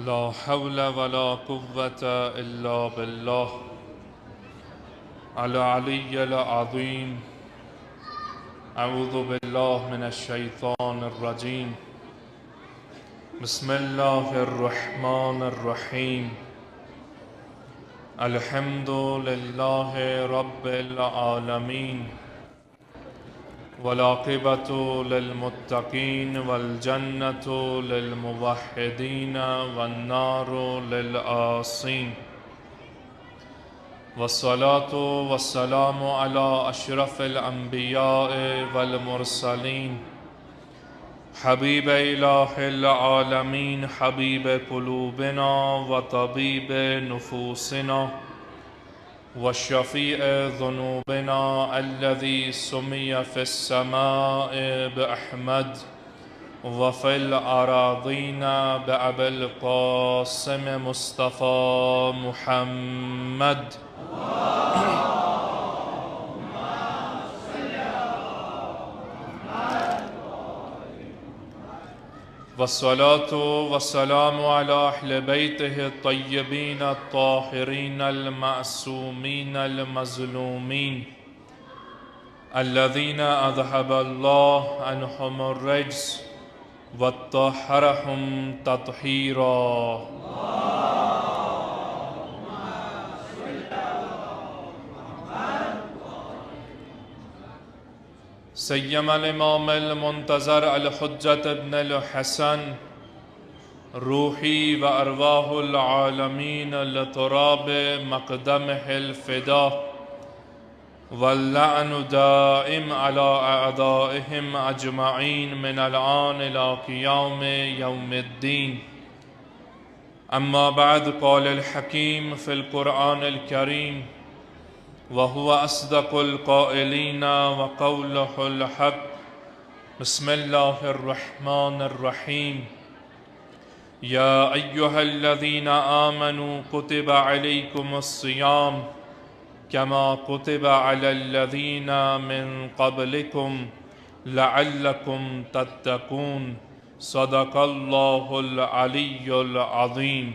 لا حول ولا قوة إلا بالله العلي العظيم. أعوذ بالله من الشيطان الرجيم. بسم الله الرحمن الرحيم. الحمد لله رب العالمين، والعاقبة للمتقين، والجنة للموحدين، والنار للعاصين. والصلاة والسلام على أشرف الأنبياء والمرسلين، حبيب إله العالمين، حبيب قلوبنا وطبيب نفوسنا والشفيع ذنوبنا، الذي سمي في السماء بأحمد وفي الأراضين بأبي القاسم مصطفى محمد. والصلاة والسلام على أهل بيته الطيبين الطاهرين المعصومين المظلومين، الذين أذهب الله عنهم الرجس وطهرهم تطهيرا. سيما الإمام المنتظر الحجة ابن الحسن، روحي وأرواح العالمين لتراب مقدمه الفداء، واللعن دائم على أعدائهم أجمعين من الآن إلى قيام يوم الدين. أما بعد، قال الحكيم في القرآن الكريم، وهو أصدق القائلين وقوله الحق. بسم الله الرحمن الرحيم. يا أيها الذين آمنوا كتب عليكم الصيام كما كتب على الذين من قبلكم لعلكم تتقون. صدق الله العلي العظيم.